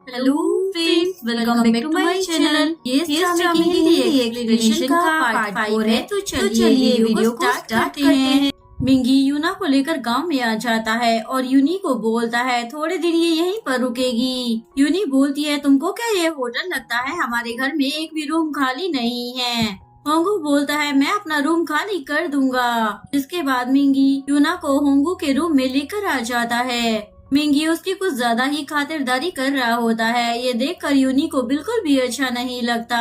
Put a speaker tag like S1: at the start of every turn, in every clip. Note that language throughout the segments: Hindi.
S1: Hello friends, welcome back to my channel. ये ड्रामे की हिंदी एक्सप्लेनेशन का पार्ट 4 है। तो चलिए वीडियो को स्टार्ट करते हैं। मिंगी यूना को लेकर गांव में आ जाता है और यूनी को बोलता है थोड़े दिन ये यहीं पर रुकेगी। यूनी बोलती है तुमको क्या ये होटल लगता है? हमारे घर में एक भी रूम खाली नहीं है। होंगू बोलता है मैं अपना रूम खाली कर दूंगा। इसके बाद मिंगी यूना को होंगू के रूम में लेकर आ जाता है। मिंगी उसकी कुछ ज्यादा ही खातिरदारी कर रहा होता है। ये देखकर यूनी को बिल्कुल भी अच्छा नहीं लगता।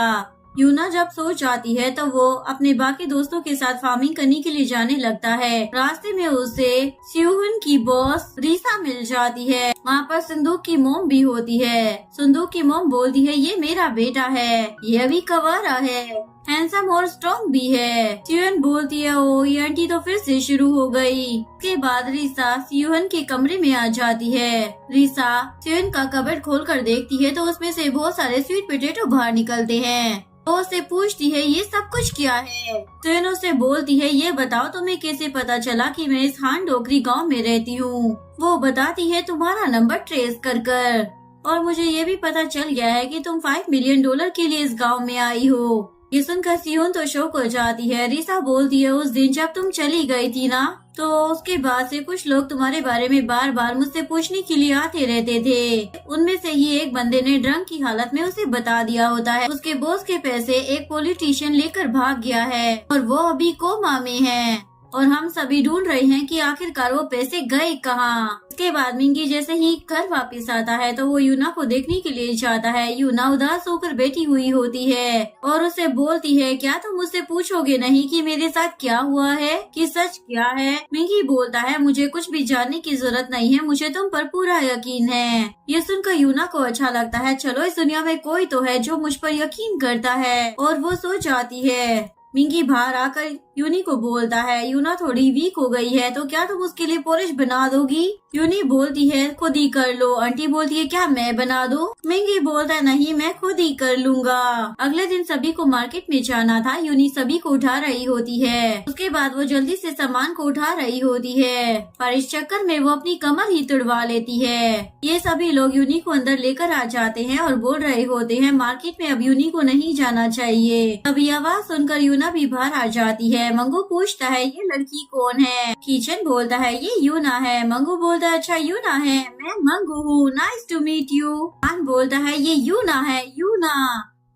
S1: यूना जब सो जाती है तो वो अपने बाकी दोस्तों के साथ फार्मिंग करने के लिए जाने लगता है। रास्ते में उसे सियोहन की बॉस रीसा मिल जाती है। वहाँ पर संदूक की मोम भी होती है। संदूक की मोम बोलती है ये मेरा बेटा है, ये अभी कवारा है, हैंडसम और स्ट्रॉन्ग भी है। सियोहन बोलती है ओ ये आंटी तो फिर से शुरू हो गई। इसके बाद रीसा सियोहन के कमरे में आ जाती है। रीसा सियोहन का कबर्ड खोलकर देखती है तो उसमें से बहुत सारे स्वीट पोटैटो बाहर निकलते हैं। वो उससे पूछती है ये सब कुछ क्या है? सियोहन उससे बोलती है ये बताओ तुम्हें कैसे पता चला कि मैं इस हान डोकरी गाँव में रहती हूँ? वो बताती है तुम्हारा नंबर ट्रेस कर और मुझे ये भी पता चल गया है कि तुम $5 मिलियन के लिए इस गाँव में आई हो। ये सुनकर सियोहन तो शौक हो जाती है। रीसा बोलती है उस दिन जब तुम चली गई थी ना, तो उसके बाद से कुछ लोग तुम्हारे बारे में बार बार मुझसे पूछने के लिए आते रहते थे। उनमें से ही एक बंदे ने ड्रंक की हालत में उसे बता दिया होता है उसके बॉस के पैसे एक पॉलिटिशियन लेकर भाग गया है और वो अभी कोमा में है और हम सभी ढूंढ रहे हैं कि आखिरकार वो पैसे गए कहाँ। इसके बाद मिंगी जैसे ही घर वापस आता है तो वो यूना को देखने के लिए जाता है। यूना उदास होकर बैठी हुई होती है और उसे बोलती है क्या तुम मुझसे पूछोगे नहीं कि मेरे साथ क्या हुआ है, कि सच क्या है? मिंगी बोलता है मुझे कुछ भी जानने की जरूरत नहीं है, मुझे तुम पर पूरा यकीन है। ये सुनकर यूना को अच्छा लगता है। चलो इस दुनिया में कोई तो है जो मुझ पर यकीन करता है और वो सो जाती है। मिंगी बाहर आकर यूनी को बोलता है यूना थोड़ी वीक हो गई है तो क्या तुम उसके लिए पोरिश बना दोगी? यूनी बोलती है खुद ही कर लो। आंटी बोलती है क्या मैं बना दूं? मिंगी बोलता है नहीं मैं खुद ही कर लूंगा। अगले दिन सभी को मार्केट में जाना था। यूनी सभी को उठा रही होती है। उसके बाद वो जल्दी से सामान को उठा रही होती है पर इस चक्कर में वो अपनी कमर ही तुड़वा लेती है। ये सभी लोग यूनी को अंदर लेकर आ जाते हैं और बोल रहे होते हैं मार्केट में अब यूनी को नहीं जाना चाहिए। तभी आवाज सुनकर यूना भी बाहर आ जाती है। मंगू पूछता है ये लड़की कौन है? किचन बोलता है ये यूना है। मंगू बोलता है अच्छा यूना है, मैं मंगू हूँ, nice to meet you. Khan बोलता है ये यूना है, यूना।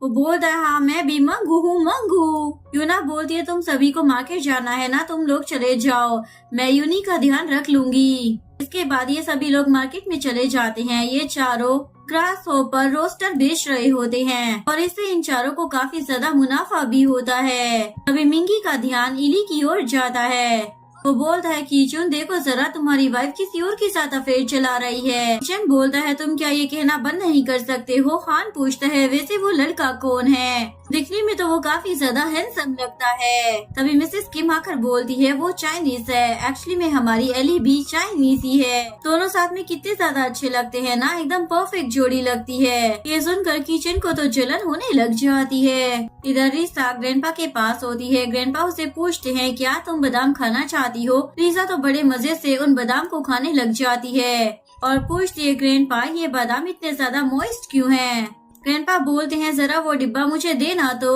S1: वो बोलता है हाँ मैं भी मंगू हूँ, मंगू। यूना बोलती है तुम सभी को मार्केट जाना है ना, तुम लोग चले जाओ, मैं यूनी का ध्यान रख लूंगी। इसके बाद ये सभी लोग मार्केट में चले जाते हैं। ये चारों ग्रास होपर रोस्टर बेच रहे होते हैं और इससे इन चारों को काफी ज्यादा मुनाफा भी होता है। अभी मिंगी का ध्यान इली की ओर जाता है। वो बोलता है कीचुन देखो जरा तुम्हारी वाइफ किसी और के साथ अफेयर चला रही है। किचन बोलता है तुम क्या ये कहना बंद नहीं कर सकते हो? खान पूछता है वैसे वो लड़का कौन है? दिखने में तो वो काफी ज्यादा हैंडसम लगता है। तभी मिसेस किम आकर बोलती है वो चाइनीज है। एक्चुअली में हमारी एली भी चाइनीज ही है। दोनों साथ में कितने ज्यादा अच्छे लगते हैं ना, एकदम परफेक्ट जोड़ी लगती है। ये सुनकर किचन को तो जलन होने लग जाती है। इधर रीसा ग्रैंडपा के पास होती है। ग्रैंडपा उसे पूछते हैं क्या तुम बादाम खाना चाहती हो? रीसा तो बड़े मजे से उन बादाम को खाने लग जाती है और पूछती है ग्रैंडपा ये बादाम इतने ज्यादा मॉइस्ट क्यों हैं? ग्रैंडपा बोलते हैं जरा वो डिब्बा मुझे देना तो,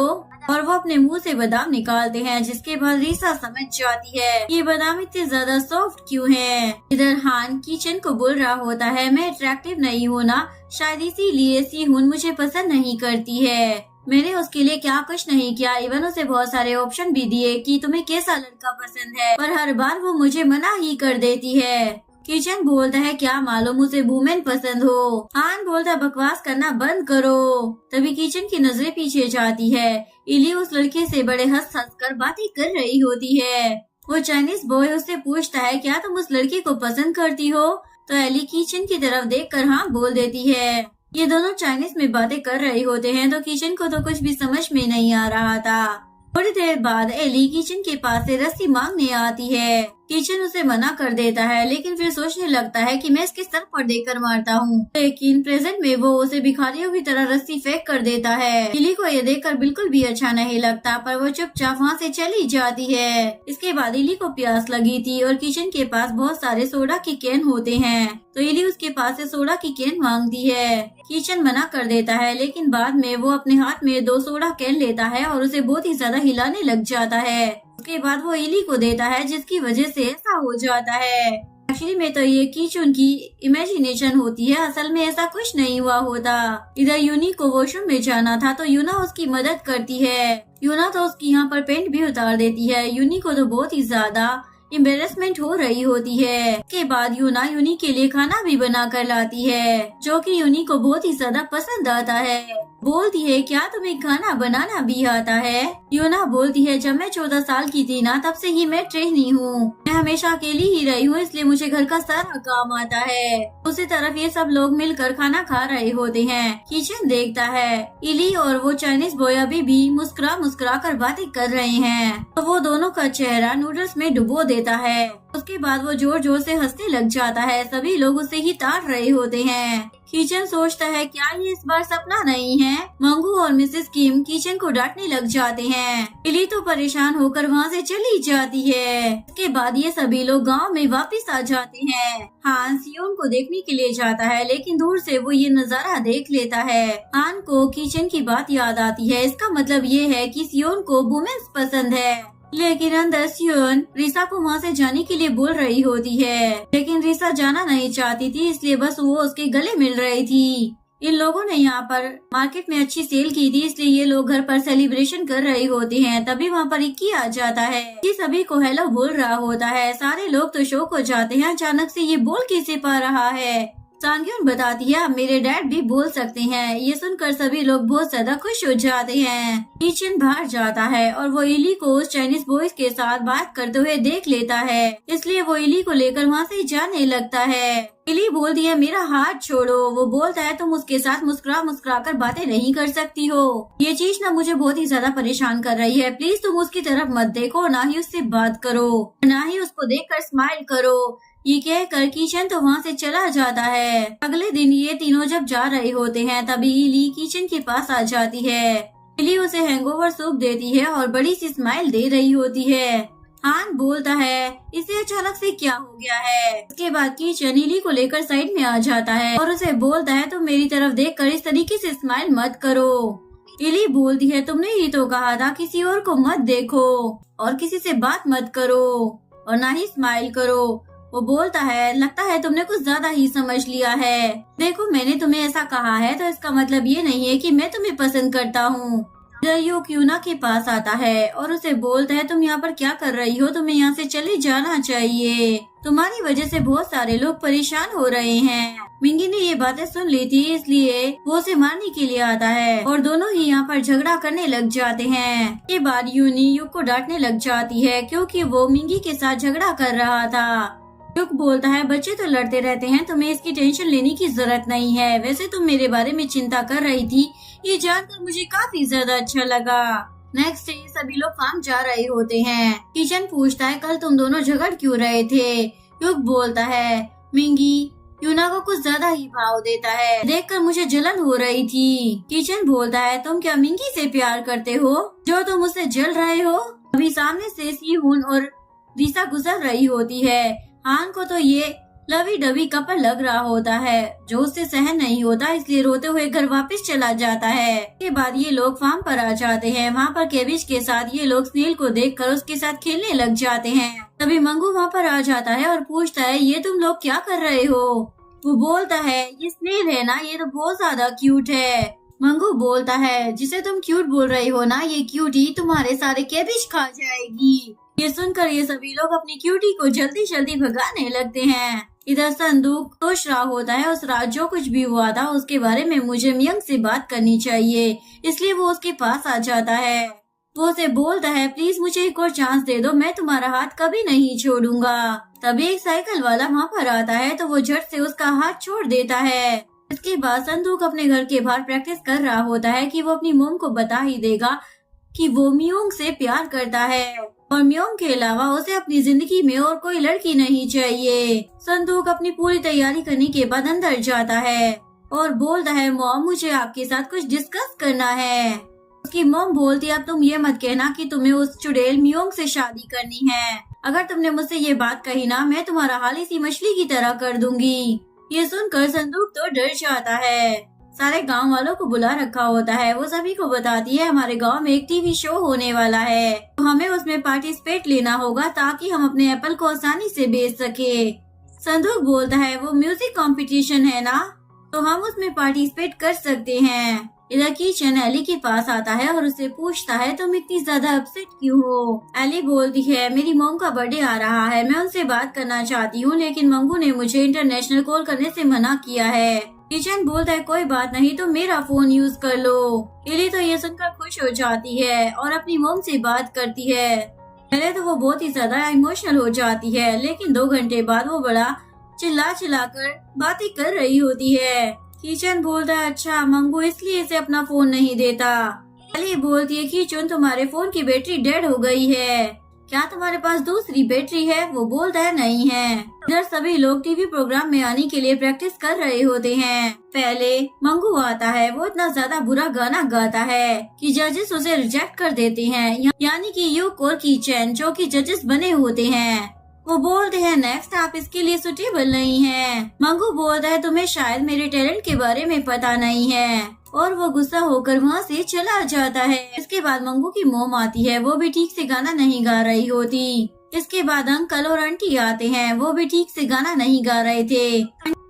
S1: और वो अपने मुंह से बादाम निकालते हैं जिसके बाद रीसा समझ जाती है ये बादाम इतने ज्यादा सॉफ्ट क्यों हैं। इधर हान किचन को बोल रहा होता है मैं अट्रैक्टिव नहीं हूँ ना, शायद इसीलिए सिहुन मुझे पसंद नहीं करती है। मैंने उसके लिए क्या कुछ नहीं किया, इवन उसे बहुत सारे ऑप्शन भी दिए कि तुम्हें कैसा लड़का पसंद है, पर हर बार वो मुझे मना ही कर देती है। किचन बोलता है क्या मालूम उसे वुमेन पसंद हो। हान बोलता है बकवास करना बंद करो। तभी किचन की नजरें पीछे जाती है। इली उस लड़के से बड़े हंस कर बातें कर रही होती है। वो चाइनीज बॉय उससे पूछता है क्या तुम उस लड़के को पसंद करती हो? तो एली किचन की तरफ देखकर हाँ बोल देती है। ये दोनों चाइनीज में बातें कर रहे होते हैं तो किचन को तो कुछ भी समझ में नहीं आ रहा था। थोड़ी देर बाद एली किचन के पास से रस्सी मांगने आती है। किचन उसे मना कर देता है, लेकिन फिर सोचने लगता है कि मैं इसके सर पर देकर मारता हूँ, लेकिन प्रेजेंट में वो उसे भिखारियों की तरह रस्सी फेंक कर देता है। इली को ये देखकर बिल्कुल भी अच्छा नहीं लगता, पर वो चुपचाप वहाँ से चली जाती है। इसके बाद इली को प्यास लगी थी और किचन के पास बहुत सारे सोडा की कैन होते हैं, तो इली उसके पास से सोडा की कैन मांगती है। किचन मना कर देता है, लेकिन बाद में वो अपने हाथ में 2 सोडा कैन लेता है और उसे बहुत ही ज्यादा हिलाने लग जाता है। उसके बाद वो इली को देता है, जिसकी वजह से ऐसा हो जाता है। एक्चुअली में तो ये किचन की इमेजिनेशन होती है, असल में ऐसा कुछ नहीं हुआ होता। इधर यूनी को वॉशरूम में जाना था, तो यूना उसकी मदद करती है। यूना तो उसकी यहाँ पर पेंट भी उतार देती है। यूनी को तो बहुत ही ज्यादा एम्बेरसमेंट हो रही होती है। इसके बाद यूना यूनी के लिए खाना भी बना कर लाती है, जो कि यूनी को बहुत ही ज्यादा पसंद आता है। बोलती है, क्या तुम्हें खाना बनाना भी आता है? यूना बोलती है, जब मैं 14 साल की थी ना, तब से ही मैं ट्रेनी हूँ। मैं हमेशा अकेली ही रही हूँ, इसलिए मुझे घर का सारा काम आता है। उसी तरफ ये सब लोग मिलकर खाना खा रहे होते हैं। किचन देखता है इली और वो चाइनीज बॉय अभी भी मुस्कुरा मुस्कुरा कर बातें कर रहे हैं, तो वो दोनों का चेहरा नूडल्स में डुबो देता है। उसके बाद वो जोर जोर से हंसने लग जाता है। सभी लोग उसे ही ताड़ रहे होते हैं। किचन सोचता है, क्या ये इस बार सपना नहीं है? मंगू और मिसेस किम किचन को डांटने लग जाते हैं। इली तो परेशान होकर वहाँ से चली जाती है। इसके बाद ये सभी लोग गांव में वापस आ जाते हैं। हान सियोन को देखने के लिए जाता है, लेकिन दूर से वो ये नजारा देख लेता है। हान को किचन की बात याद आती है। इसका मतलब ये है कि सियोन को वुमेन्स पसंद है, लेकिन अंदर सियोन रिसा को वहाँ से जाने के लिए बोल रही होती है, लेकिन रिसा जाना नहीं चाहती थी, इसलिए बस वो उसके गले मिल रही थी। इन लोगों ने यहाँ पर मार्केट में अच्छी सेल की थी, इसलिए ये लोग घर पर सेलिब्रेशन कर रहे होते हैं। तभी वहाँ पर इक्की आ जाता है, कि सभी को हेलो बोल रहा होता है। सारे लोग तो शौक हो जाते हैं, अचानक से ये बोल कैसे पा रहा है। सांग्योन बताती है, अब मेरे डैड भी बोल सकते हैं। ये सुनकर सभी लोग बहुत ज्यादा खुश हो जाते हैं। किचन बाहर जाता है और वो इली को उस चाइनीज बॉयज के साथ बात करते हुए देख लेता है, इसलिए वो इली को लेकर वहाँ से जाने लगता है। इली बोलती है, मेरा हाथ छोड़ो। वो बोलता है, तुम उसके साथ मुस्कुरा मुस्कुरा कर बातें नहीं कर सकती हो। ये चीज ना मुझे बहुत ही ज्यादा परेशान कर रही है। प्लीज तुम उसकी तरफ मत देखो, ना ही उससे बात करो, ना ही उसको देखकर स्माइल करो। ये कहकर किचन तो वहाँ से चला जाता है। अगले दिन ये तीनों जब जा रहे होते हैं, तभी इली किचन के पास आ जाती है। इली उसे हैंगओवर सूप देती है और बड़ी सी स्माइल दे रही होती है। हान बोलता है, इसे अचानक से क्या हो गया है? उसके बाद किचन इली को लेकर साइड में आ जाता है और उसे बोलता है, तुम मेरी तरफ देखकर इस तरीके से स्माइल मत करो। इली बोलती है, तुमने ही तो कहा था किसी और को मत देखो और किसी से बात मत करो और ना ही स्माइल करो। वो बोलता है, लगता है तुमने कुछ ज्यादा ही समझ लिया है। देखो, मैंने तुम्हें ऐसा कहा है तो इसका मतलब ये नहीं है कि मैं तुम्हें पसंद करता हूँ। यूक यूना के पास आता है और उसे बोलता है, तुम यहाँ पर क्या कर रही हो? तुम्हें यहाँ से चले जाना चाहिए। तुम्हारी वजह से बहुत सारे लोग परेशान हो रहे हैं। मिंगी ने ये बातें सुन ली थी, इसलिए वो उसे मारने के लिए आता है और दोनों ही यहाँ पर झगड़ा करने लग जाते हैं। के बाद यूनी युक को डांटने लग जाती है, क्योंकि वो मिंगी के साथ झगड़ा कर रहा था। युक बोलता है, बच्चे तो लड़ते रहते हैं, तुम्हें इसकी टेंशन लेने की जरूरत नहीं है। वैसे तुम मेरे बारे में चिंता कर रही थी, ये जानकर मुझे काफी ज्यादा अच्छा लगा। नेक्स्ट डे सभी लोग फार्म जा रहे होते हैं। किचन पूछता है, कल तुम दोनों झगड़ क्यों रहे थे? युक बोलता है, मिंगी यूना को कुछ ज्यादा ही भाव देता है, देखकर मुझे जलन हो रही थी। किचन बोलता है, तुम क्या मिंगी से प्यार करते हो जो तुम उससे जल रहे हो? अभी सामने से सीहून और रिसा गुजर रही होती है। हान को तो ये लवी डबी कपल लग रहा होता है, जो उससे सहन नहीं होता, इसलिए रोते हुए घर वापस चला जाता है। के बाद ये लोग फार्म पर आ जाते हैं। वहाँ पर केबिज के साथ ये लोग स्नेल को देखकर उसके साथ खेलने लग जाते हैं। तभी मंगू वहाँ पर आ जाता है और पूछता है, ये तुम लोग क्या कर रहे हो? वो बोलता है, ये स्नेल है ना, ये तो बहुत ज्यादा क्यूट है। मंगू बोलता है, जिसे तुम क्यूट बोल रही हो ना, ये क्यूटी तुम्हारे सारे केबिज खा जाएगी। ये सुनकर ये सभी लोग अपनी क्यूटी को जल्दी जल्दी भगाने लगते हैं। इधर संदूक सोच रहा होता है, उस रात जो कुछ भी हुआ था उसके बारे में मुझे मियंग से बात करनी चाहिए, इसलिए वो उसके पास आ जाता है। वो उसे बोलता है, प्लीज मुझे एक और चांस दे दो, मैं तुम्हारा हाथ कभी नहीं छोड़ूंगा। तभी एक साइकिल वाला वहाँ पर आता है, तो वो झट से उसका हाथ छोड़ देता है। इसके बाद संदूक अपने घर के बाहर प्रैक्टिस कर रहा होता है कि वो अपनी मोम को बता ही देगा कि वो मियोंग से प्यार करता है। और म्योंग के अलावा उसे अपनी जिंदगी में और कोई लड़की नहीं चाहिए। संदूक अपनी पूरी तैयारी करने के बाद अंदर जाता है और बोलता है, मॉम मुझे आपके साथ कुछ डिस्कस करना है। उसकी मॉम बोलती है, अब तुम ये मत कहना कि तुम्हें उस चुड़ैल म्योंग से शादी करनी है। अगर तुमने मुझसे ये बात कही ना, मैं तुम्हारा हाल इसी मछली की तरह कर दूंगी। ये सुनकर संदूक तो डर जाता है। सारे गांव वालों को बुला रखा होता है। वो सभी को बताती है, हमारे गांव में एक टीवी शो होने वाला है, तो हमें उसमें पार्टिसिपेट लेना होगा ताकि हम अपने एप्पल को आसानी से बेच सके। संदूक बोलता है, वो म्यूजिक कंपटीशन है ना, तो हम उसमें पार्टिसिपेट कर सकते हैं। इधर किचन एली के पास आता है और उसे पूछता है, तुम इतनी ज्यादा अपसेट क्यों हो? एली बोलती है, मेरी मॉम का बर्थडे आ रहा है, मैं उनसे बात करना चाहती हूँ, लेकिन मंगू ने मुझे इंटरनेशनल कॉल करने से मना किया है। किचन बोलता है, कोई बात नहीं, तुम मेरा फोन यूज कर लो। एली तो ये सुनकर खुश हो जाती है और अपनी मॉम से बात करती है। पहले तो वो बहुत ही ज्यादा इमोशनल हो जाती है, लेकिन 2 घंटे बाद वो बड़ा चिल्ला कर बातें कर रही होती है। किचन बोलता है, अच्छा मंगू इसलिए इसे अपना फोन नहीं देता। एली बोलती है, किचन तुम्हारे फोन की बैटरी डेड हो गई है, क्या तुम्हारे पास दूसरी बैटरी है? वो बोलता है, नहीं है। इधर सभी लोग टीवी प्रोग्राम में आने के लिए प्रैक्टिस कर रहे होते हैं। पहले मंगू आता है, वो इतना ज्यादा बुरा गाना गाता है कि जजेस उसे रिजेक्ट कर देते हैं, यानी कि यूक और किचन जो कि जजेस बने होते हैं वो बोलते हैं, नेक्स्ट आप इसके लिए सुटेबल नहीं है। मंगू बोलता है, तुम्हें शायद मेरे टैलेंट के बारे में पता नहीं है, और वो गुस्सा होकर वहाँ से चला जाता है। इसके बाद मंगू की मॉम आती है, वो भी ठीक से गाना नहीं गा रही होती। इसके बाद अंकल और आंटी आते हैं, वो भी ठीक से गाना नहीं गा रहे थे।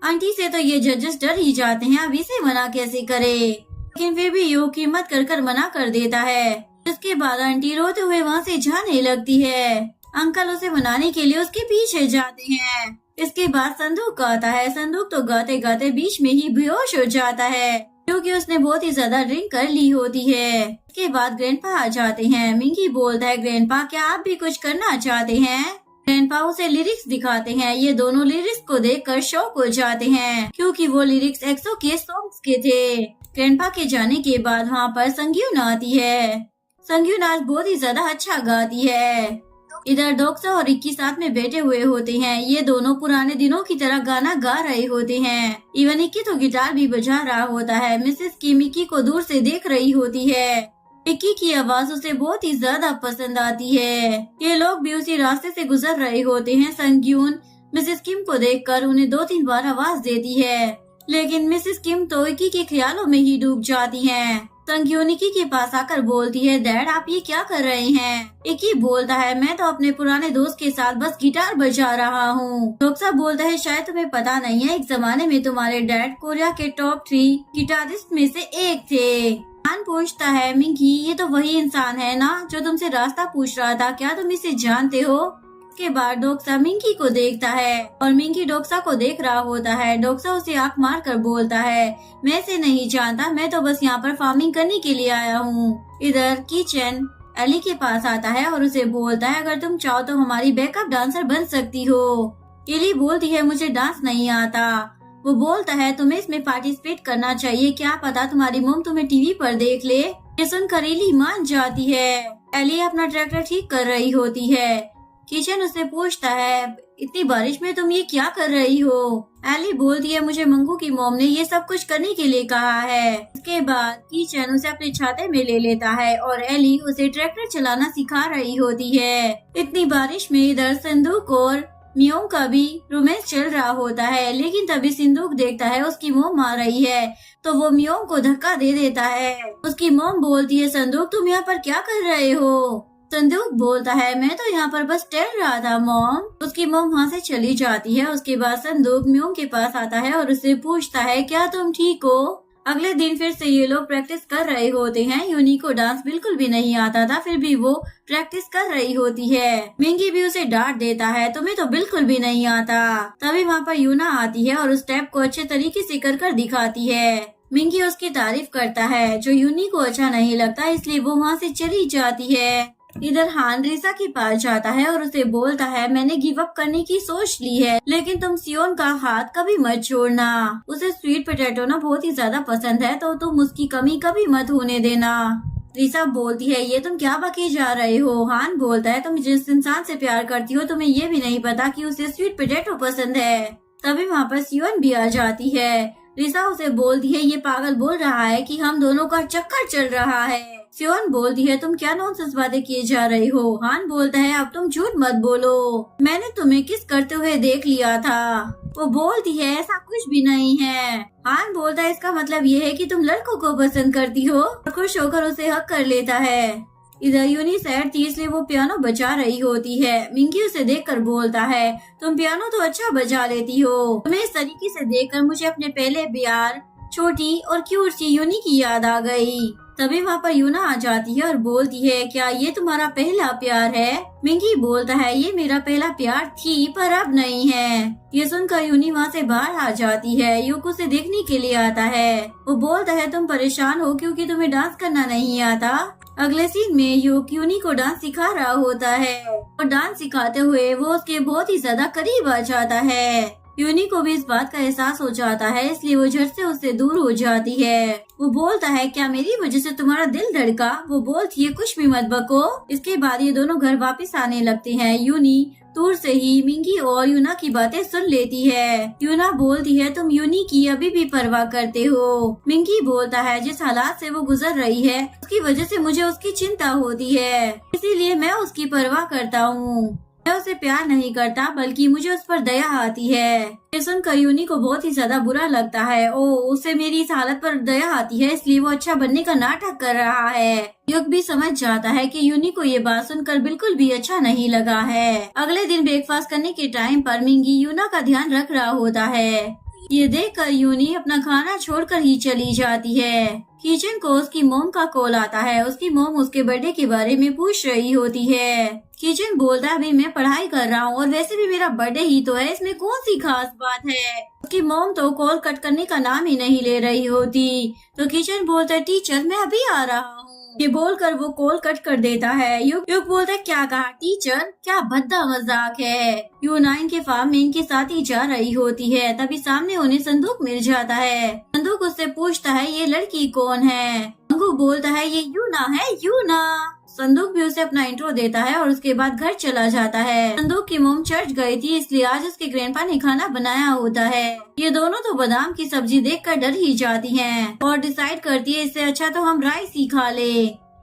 S1: आंटी से तो ये जजेस डर ही जाते हैं, अब इसे मना कैसे करे, लेकिन फिर भी यूक हिम्मत कर मना कर देता है। इसके बाद आंटी रोते हुए वहाँ से जाने लगती है। अंकल उसे मनाने के लिए उसके पीछे जाते हैं। इसके बाद संदूक आता है। संदूक तो गाते गाते बीच में ही बेहोश हो जाता है, क्योंकि उसने बहुत ही ज्यादा ड्रिंक कर ली होती है। इसके बाद ग्रैंडपा आ जाते हैं। मिंकी बोलता है, ग्रैंडपा क्या आप भी कुछ करना चाहते हैं? ग्रैंडपा उसे लिरिक्स दिखाते हैं। ये दोनों लिरिक्स को देखकर शॉक हो जाते हैं, क्योंकि वो लिरिक्स एक्सो के सॉन्ग्स के थे। ग्रैंडपा के जाने के बाद वहाँ पर संग्यून आती है। संग्यून आज बहुत ही ज्यादा अच्छा गाती है। इधर डोक्सा और रिक्की साथ में बैठे हुए होते हैं। ये दोनों पुराने दिनों की तरह गाना गा रहे होते हैं। इवन रिक्की तो गिटार भी बजा रहा होता है। मिसेस की मिक्की को दूर से देख रही होती है। रिक्की की आवाज उसे बहुत ही ज्यादा पसंद आती है। ये लोग भी उसी रास्ते से गुजर रहे होते हैं। संग्यून मिसेस किम को देखकर उन्हें 2-3 बार आवाज देती है, लेकिन मिसेस किम तो रिक्की के ख्यालों में ही डूब जाती हैं। संग्यून इक्की के पास आकर बोलती है, डैड आप ये क्या कर रहे हैं? इक्की बोलता है, मैं तो अपने पुराने दोस्त के साथ बस गिटार बजा रहा हूँ। डोक्सा बोलता है, शायद तुम्हें पता नहीं है, एक जमाने में तुम्हारे डैड कोरिया के टॉप 3 गिटारिस्ट में से एक थे। खान पूछता है, मिंकी ये तो वही इंसान है ना जो तुमसे रास्ता पूछ रहा था, क्या तुम इसे जानते हो? के बाद डोक्सा मिंकी को देखता है और मिंकी डोक्सा को देख रहा होता है। डोक्सा उसे आंख मार कर बोलता है, मैं इसे नहीं जानता, मैं तो बस यहाँ पर फार्मिंग करने के लिए आया हूँ। इधर किचन एली के पास आता है और उसे बोलता है, अगर तुम चाहो तो हमारी बैकअप डांसर बन सकती हो। एली बोलती है, मुझे डांस नहीं आता। वो बोलता है, तुम्हें इसमें पार्टिसिपेट करना चाहिए, क्या पता तुम्हारी मॉम तुम्हें टीवी पर देख ले। ये सुनकर एली मान जाती है। एली अपना ट्रैक्टर ठीक कर रही होती है। किचन उससे पूछता है, इतनी बारिश में तुम ये क्या कर रही हो? एली बोलती है, मुझे मंगू की मॉम ने ये सब कुछ करने के लिए कहा है। इसके बाद किचन उसे अपने छाते में ले लेता है और एली उसे ट्रैक्टर चलाना सिखा रही होती है। इतनी बारिश में इधर संदूक और म्योंग का भी रोमांस चल रहा होता है, लेकिन तभी संदूक देखता है उसकी मॉम आ रही है, तो वो म्योंग को धक्का दे देता है। उसकी मॉम बोलती है, संदूक तुम यहाँ पर क्या कर रहे हो? संदूक बोलता है, मैं तो यहाँ पर बस टहल रहा था मॉम। उसकी मॉम वहाँ से चली जाती है। उसके बाद संदूक म्योंग के पास आता है और उससे पूछता है, क्या तुम ठीक हो? अगले दिन फिर से ये लोग प्रैक्टिस कर रहे होते हैं। यूनी को डांस बिल्कुल भी नहीं आता था, फिर भी वो प्रैक्टिस कर रही होती है। मिंगी भी उसे डांट देता है, तुम्हें तो बिल्कुल भी नहीं आता। तभी वहाँ पर यूना आती है और उस स्टेप को अच्छे तरीके से कर दिखाती है। मिंगी उसकी तारीफ करता है, जो यूनी को अच्छा नहीं लगता, इसलिए वो वहाँ से चली जाती है। इधर हान रिसा के पास जाता है और उसे बोलता है, मैंने गिव अप करने की सोच ली है, लेकिन तुम सियोन का हाथ कभी मत छोड़ना। उसे स्वीट पोटैटो ना बहुत ही ज्यादा पसंद है, तो तुम उसकी कमी कभी मत होने देना। रिसा बोलती है ये तुम क्या बके जा रहे हो। हान बोलता है तुम जिस इंसान से प्यार करती हो तुम्हें ये भी नहीं पता कि उसे स्वीट पोटैटो पसंद है। तभी वहाँ पर सियोन भी आ जाती है। रिसा उसे बोलती है ये पागल बोल रहा है कि हम दोनों का चक्कर चल रहा है। सियोन बोलती है तुम क्या नॉनसेंस बातें किए जा रही हो। हान बोलता है अब तुम झूठ मत बोलो, मैंने तुम्हें किस करते हुए देख लिया था। वो बोलती है ऐसा कुछ भी नहीं है। हान बोलता है इसका मतलब ये है कि तुम लड़कों को पसंद करती हो और खुश होकर उसे हक कर लेता है। इधर यूनी सैड थी इसलिए वो पियानो बजा रही होती है। मिंकी उसे देखकर बोलता है तुम पियानो तो अच्छा बजा लेती हो। तुम्हें इस तरीके से देखकर मुझे अपने पहले प्यार छोटी और क्यूट सी यूनी की याद आ गई। तभी वहाँ पर यूना आ जाती है और बोलती है क्या ये तुम्हारा पहला प्यार है। मिंकी बोलता है ये मेरा पहला प्यार थी पर अब नहीं है। ये सुनकर यूनी वहाँ से बाहर आ जाती है। युक उसे देखने के लिए आता है। वो बोलता है तुम परेशान हो क्योंकि तुम्हें डांस करना नहीं आता। अगले सीन में युक यूनी को डांस सिखा रहा होता है और डांस सिखाते हुए वो उसके बहुत ही ज्यादा करीब आ जाता है। यूनी को भी इस बात का एहसास हो जाता है इसलिए वो झट से उससे दूर हो जाती है। वो बोलता है क्या मेरी वजह से तुम्हारा दिल धड़का। वो बोलती है कुछ भी मत बको। इसके बाद ये दोनों घर वापस आने लगते हैं। यूनी दूर से ही मिंगी और यूना की बातें सुन लेती है। यूना बोलती है तुम यूनी की अभी भी परवाह करते हो। मिंगी बोलता है जिस हालात से वो गुजर रही है उसकी वजह से मुझे उसकी चिंता होती है इसीलिए मैं उसकी परवाह करता हूँ। मैं उसे प्यार नहीं करता बल्कि मुझे उस पर दया आती है। ये सुनकर यूनी को बहुत ही ज्यादा बुरा लगता है। ओ उसे मेरी इस हालत पर दया आती है इसलिए वो अच्छा बनने का नाटक कर रहा है। युग भी समझ जाता है कि यूनी को ये बात सुनकर बिल्कुल भी अच्छा नहीं लगा है। अगले दिन ब्रेकफास्ट करने के टाइम पर मिंगी यूना का ध्यान रख रहा होता है। ये देखकर यूनी अपना खाना छोड़कर ही चली जाती है। किचन को उसकी मोम का कॉल आता है। उसकी मोम उसके बर्थडे के बारे में पूछ रही होती है। किचन बोलता है अभी मैं पढ़ाई कर रहा हूँ और वैसे भी मेरा बर्थडे ही तो है, इसमें कौन सी खास बात है। उसकी मोम तो कॉल कट करने का नाम ही नहीं ले रही होती। तो किचन बोलता है टीचर मैं अभी आ रहा हूँ। ये बोलकर वो कॉल कट कर देता है। युग बोलता है क्या कहा टीचर, क्या भद्दा मजाक है। यूना इनके फार्म में इनके साथ ही जा रही होती है। तभी सामने उन्हें संदूक मिल जाता है। संदूक उससे पूछता है ये लड़की कौन है। मंगू बोलता है ये यूना है यूना। संदूक भी उसे अपना इंट्रो देता है और उसके बाद घर चला जाता है। संदूक की मोम चर्च गई थी इसलिए आज उसके ग्रैंडपा ने खाना बनाया होता है। ये दोनों तो बादाम की सब्जी देखकर डर ही जाती हैं और डिसाइड करती है इससे अच्छा तो हम राइस ही खा ले।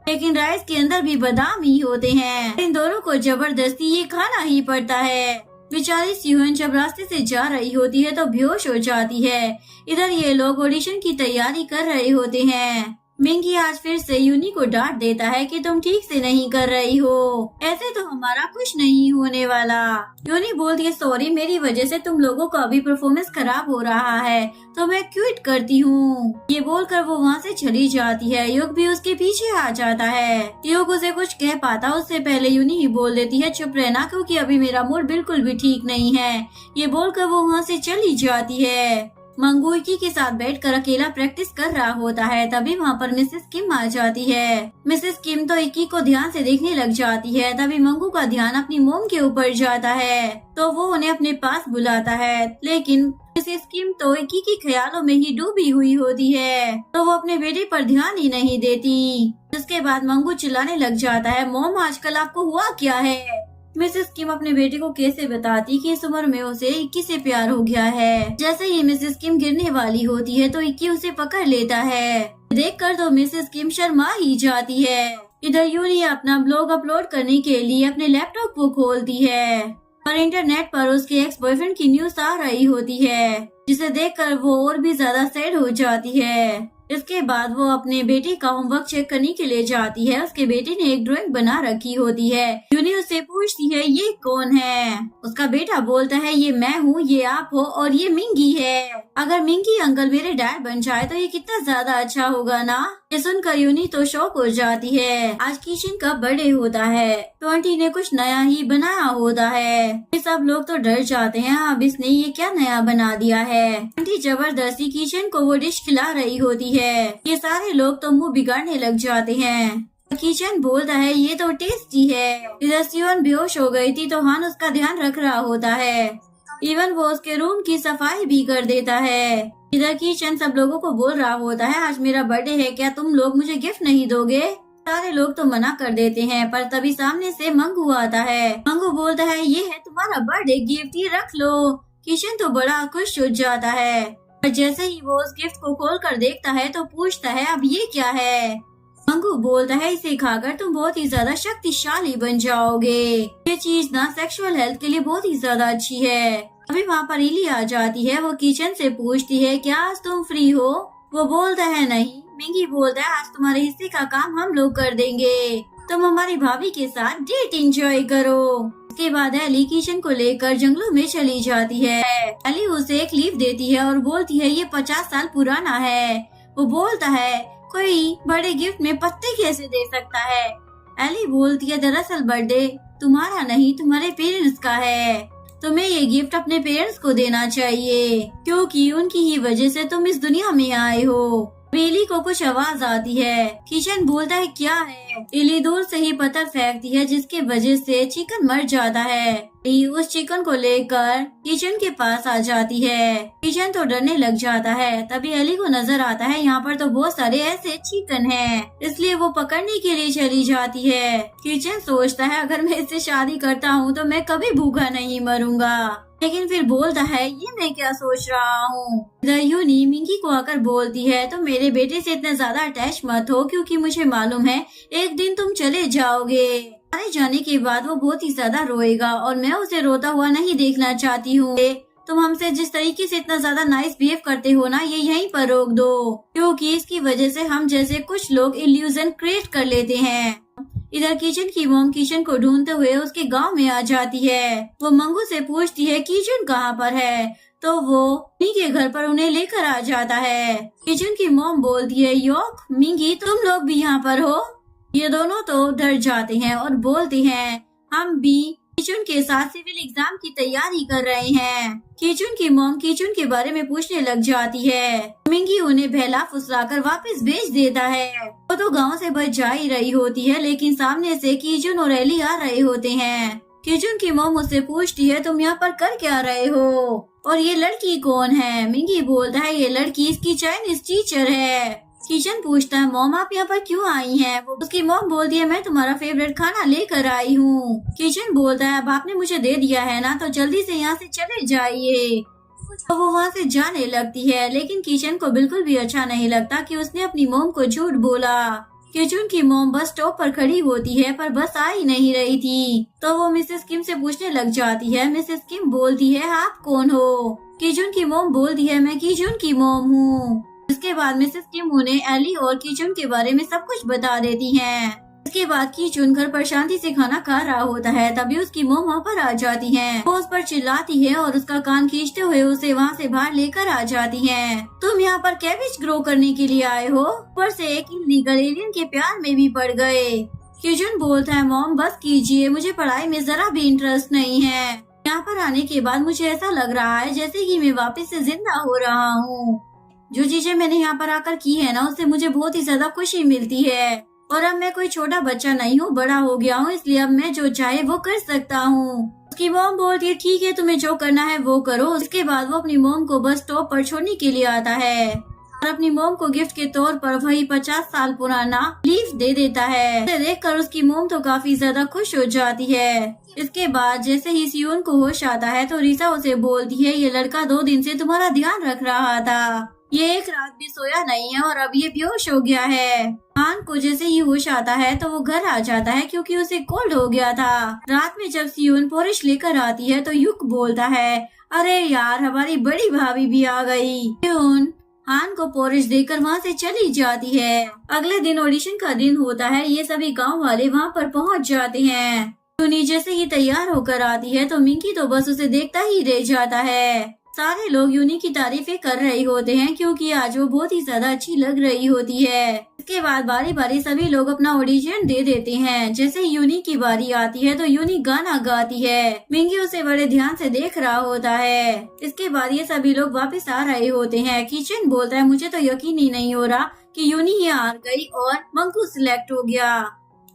S1: लेकिन राइस के अंदर भी बादाम ही होते हैं। इन दोनों को जबरदस्ती ये खाना ही पड़ता है। बेचारी सियोन जब रास्ते से जा रही होती है तो बेहोश हो जाती है। इधर ये लोग ऑडिशन की तैयारी कर रहे होते हैं। मिंगी आज फिर से यूनी को डांट देता है कि तुम ठीक से नहीं कर रही हो, ऐसे तो हमारा कुछ नहीं होने वाला। यूनी बोलती है सॉरी मेरी वजह से तुम लोगों का अभी परफॉर्मेंस खराब हो रहा है तो मैं क्विट करती हूँ। ये बोलकर वो वहाँ से चली जाती है। युग भी उसके पीछे आ जाता है। युग उसे कुछ कह पाता उससे पहले यूनी ही बोल देती है चुप रहना क्योंकि अभी मेरा मूड बिल्कुल भी ठीक नहीं है। ये बोलकर वो वहाँ से चली जाती है। मंगू इक्की के साथ बैठकर अकेला प्रैक्टिस कर रहा होता है। तभी वहाँ पर मिसेस किम आ जाती है। मिसेस किम तो इक्की को ध्यान से देखने लग जाती है। तभी मंगू का ध्यान अपनी मोम के ऊपर जाता है तो वो उन्हें अपने पास बुलाता है। लेकिन मिसेस किम तो इक्की के ख्यालों में ही डूबी हुई होती है तो वो अपने बेटे पर ध्यान ही नहीं देती। जिसके बाद मंगू चिल्लाने लग जाता है मोम आजकल आपको हुआ क्या है। मिसेस किम अपने बेटे को कैसे बताती कि इस उम्र में उसे इक्की से प्यार हो गया है। जैसे ही मिसेस किम गिरने वाली होती है तो इक्की उसे पकड़ लेता है। देखकर तो मिसेस किम शर्मा ही जाती है। इधर यूनी अपना ब्लॉग अपलोड करने के लिए अपने लैपटॉप को खोलती है और इंटरनेट पर उसके एक्स बॉयफ्रेंड की न्यूज आ रही होती है जिसे देखकर वो और भी ज्यादा सैड हो जाती है। इसके बाद वो अपने बेटे का होमवर्क चेक करने के लिए जाती है। उसके बेटे ने एक ड्राइंग बना रखी होती है। यूनी उससे पूछती है ये कौन है। उसका बेटा बोलता है ये मैं हूँ, ये आप हो और ये मिंगी है। अगर मिंगी अंकल मेरे डैड बन जाए तो ये कितना ज्यादा अच्छा होगा ना। ये सुनकर यूनी तो शॉक हो जाती है। आज किशन का बर्थडे होता है तो आंटी ने कुछ नया ही बनाया होता है। ये सब लोग तो डर जाते हैं अब इसने ये क्या नया बना दिया है। आंटी जबरदस्ती किशन को वो डिश खिला रही होती है। ये सारे लोग तो मुंह बिगाड़ने लग जाते हैं। किशन बोलता है ये तो टेस्टी है। इधर सियोन बेहोश हो गई थी तो हान उसका ध्यान रख रहा होता है। इवन वो उसके रूम की सफाई भी कर देता है। इधर किशन सब लोगों को बोल रहा होता है आज मेरा बर्थडे है, क्या तुम लोग मुझे गिफ्ट नहीं दोगे। सारे लोग तो मना कर देते हैं, पर तभी सामने से मंगू आता है। मंगू बोलता है, ये है तुम्हारा बर्थडे गिफ्ट, ये रख लो। किशन तो बड़ा खुश हो जाता है, पर जैसे ही वो उस गिफ्ट को खोल कर देखता है तो पूछता है, अब ये क्या है। मंगू बोलता है, इसे खाकर तुम बहुत ही ज्यादा शक्तिशाली बन जाओगे। ये चीज ना सेक्सुअल हेल्थ के लिए बहुत ही ज्यादा अच्छी है। अभी वहाँ पर इली आ जाती है। वो किचन से पूछती है, क्या आज तुम फ्री हो? वो बोलता है, नहीं। मिंगी बोलता है, आज तुम्हारे हिस्से का काम हम लोग कर देंगे, तुम हमारी भाभी के साथ डेट एंजॉय करो। उसके बाद एली किशन को लेकर जंगलों में चली जाती है। एली उसे एक लीफ देती है और बोलती है, ये 50 साल पुराना है। वो बोलता है, कोई बड़े गिफ्ट में पत्ते कैसे दे सकता है? एली बोलती है, दरअसल बर्थडे तुम्हारा नहीं, तुम्हारे पेरेंट्स का है। तुम्हें ये गिफ्ट अपने पेरेंट्स को देना चाहिए, क्योंकि उनकी ही वजह से तुम इस दुनिया में आए हो। एली को कुछ आवाज आती है। किशन बोलता है, क्या है? एली दूर से ही पत्थर फेंकती है, जिसके वजह से चिकन मर जाता है। एली उस चिकन को लेकर किशन के पास आ जाती है। किशन तो डरने लग जाता है। तभी एली को नजर आता है, यहाँ पर तो बहुत सारे ऐसे चिकन हैं, इसलिए वो पकड़ने के लिए चली जाती है। किशन सोचता है, अगर मैं इससे शादी करता हूँ तो मैं कभी भूखा नहीं मरूंगा, लेकिन फिर बोलता है, ये मैं क्या सोच रहा हूँ। इधर यूनी मिंकी को आकर बोलती है, तो मेरे बेटे से इतना ज्यादा अटैच मत हो, क्योंकि मुझे मालूम है एक दिन तुम चले जाओगे। चले जाने के बाद वो बहुत ही ज्यादा रोएगा और मैं उसे रोता हुआ नहीं देखना चाहती हूँ। तुम हमसे जिस तरीके से इतना ज्यादा नाइस बिहेव करते हो ना, ये यहीं पर रोक दो, क्योंकि इसकी वजह से हम जैसे कुछ लोग इल्यूजन क्रिएट कर लेते हैं। इधर किचन की मॉम किशन को ढूंढते हुए उसके गांव में आ जाती है। वो मंगू से पूछती है, किचन कहाँ पर है? तो वो उन्हीं के घर पर उन्हें लेकर आ जाता है। किचन की मॉम बोलती है, योक, मिंगी, तुम लोग भी यहाँ पर हो? ये दोनों तो डर जाते हैं और बोलते हैं, हम भी किचन के साथ सिविल एग्जाम की तैयारी कर रहे हैं। किचन की मॉम किचन के बारे में पूछने लग जाती है। मिंगी उन्हें बहला फुसलाकर वापस भेज देता है। वो तो गांव से बच जा ही रही होती है, लेकिन सामने से किचन और एली आ रहे होते हैं। किचन की मॉम उससे पूछती है, तुम यहाँ पर कर क्या रहे हो और ये लड़की कौन है? मिंगी बोलता है, ये लड़की इसकी चाइनीज टीचर है। किचन पूछता है, मॉम आप यहाँ पर क्यों आई हैं? उसकी मॉम बोलती है, मैं तुम्हारा फेवरेट खाना लेकर आई हूँ। किचन बोलता है, अब आपने मुझे दे दिया है ना, तो जल्दी से यहाँ से चले जाइए। तो वो वहाँ से जाने लगती है, लेकिन किचन को बिल्कुल भी अच्छा नहीं लगता कि उसने अपनी मॉम को झूठ बोला। किचन की मॉम बस स्टॉप पर खड़ी होती है, पर बस आ ही नहीं रही थी। तो वो मिसेस किम से पूछने लग जाती है। मिसेस किम बोलती है, आप कौन हो? किचन की मॉम बोलती है, मैं किचन की मॉम हूँ। इसके बाद मिसेस किम उन्हें एली और किचन के बारे में सब कुछ बता देती हैं। इसके बाद किचन घर पर शांति से खाना खा रहा होता है, तभी उसकी मॉम वहाँ पर आ जाती हैं। वो उस पर चिल्लाती है और उसका कान खींचते हुए उसे वहाँ से बाहर लेकर आ जाती हैं। तुम यहाँ पर कैबेज ग्रो करने के लिए आए हो? ऊपर से एक इल्लीगल एलियन के प्यार में भी पड़ गए। किचन बोलता है, मॉम बस कीजिए, मुझे पढ़ाई में जरा भी इंटरेस्ट नहीं है। यहाँ पर आने के बाद मुझे ऐसा लग रहा है जैसे कि मैं वापस से जिंदा हो रहा हूँ। जो चीजें मैंने यहाँ पर आकर की है ना, उससे मुझे बहुत ही ज्यादा खुशी मिलती है। और अब मैं कोई छोटा बच्चा नहीं हूँ, बड़ा हो गया हूँ, इसलिए अब मैं जो चाहे वो कर सकता हूँ। उसकी मॉम बोलती है, ठीक है, तुम्हें जो करना है वो करो। उसके बाद वो अपनी मॉम को बस स्टॉप पर छोड़ने के लिए आता है और अपनी मॉम को गिफ्ट के तौर पर वही 50 साल पुराना लीफ दे देता है। इसे देखकर उसकी मॉम तो काफी ज्यादा खुश हो जाती है। इसके बाद जैसे ही सियोन को होश आता है तो रीसा उसे बोलती है, ये लड़का 2 दिन से तुम्हारा ध्यान रख रहा था, ये एक रात भी सोया नहीं है और अब ये बेहोश हो गया है। हान को जैसे ही होश आता है तो वो घर आ जाता है, क्योंकि उसे कोल्ड हो गया था। रात में जब सियोन पोरिश लेकर आती है तो युक बोलता है, अरे यार, हमारी बड़ी भाभी भी आ गई। सियोन हान को पोरिश देकर वहाँ से चली जाती है। अगले दिन ऑडिशन का दिन होता है। ये सभी गाँव वाले वहाँ पर पहुँच जाते हैं। यूनी जैसे ही तैयार होकर आती है तो मिंकी तो बस उसे देखता ही रह जाता है। सारे लोग यूनी की तारीफें कर रहे होते हैं, क्योंकि आज वो बहुत ही ज्यादा अच्छी लग रही होती है। इसके बाद बारी बारी सभी लोग अपना ऑडिशन दे देते हैं। जैसे यूनी की बारी आती है तो यूनी गाना गाती है। मिंगी उसे बड़े ध्यान से देख रहा होता है। इसके बाद ये सभी लोग वापस आ रहे होते हैं। किचन बोलता है, मुझे तो यकीन ही नहीं हो रहा कि यूनी ही हार गई और मंगू सिलेक्ट हो गया।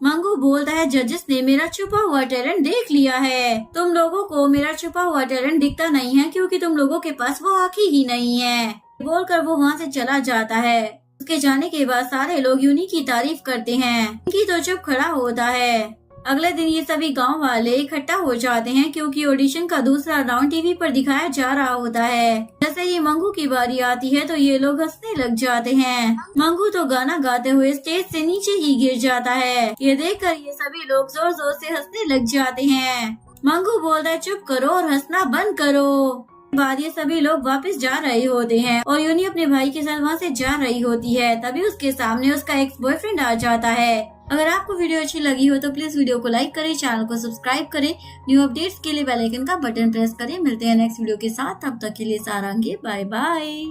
S1: मंगू बोलता है, जजेस ने मेरा छुपा हुआ टैलेंट देख लिया है। तुम लोगों को मेरा छुपा हुआ टैलेंट दिखता नहीं है, क्योंकि तुम लोगों के पास वो आँखें ही नहीं है। बोलकर वो वहाँ से चला जाता है। उसके जाने के बाद सारे लोग यूनी की तारीफ करते हैं। मिंकी तो चुप खड़ा होता है। अगले दिन ये सभी गांव वाले इकट्ठा हो जाते हैं क्योंकि ऑडिशन का दूसरा राउंड टीवी पर दिखाया जा रहा होता है। जैसे ही मंगू की बारी आती है तो ये लोग हंसने लग जाते हैं। मंगू तो गाना गाते हुए स्टेज से नीचे ही गिर जाता है। ये देखकर ये सभी लोग जोर जोर से हंसने लग जाते हैं। मंगू बोलता है चुप करो और हंसना बंद करो। बाद ये सभी लोग वापस जा रहे होते हैं और यूनी अपने भाई के साथ वहाँ से जा रही होती है। तभी उसके सामने उसका एक्स बॉयफ्रेंड आ जाता है। अगर आपको वीडियो अच्छी लगी हो तो प्लीज वीडियो को लाइक करें, चैनल को सब्सक्राइब करें। न्यू अपडेट्स के लिए बेल आइकन का बटन प्रेस करें। मिलते हैं नेक्स्ट वीडियो के साथ, तब तक के लिए सारंगी बाय बाय।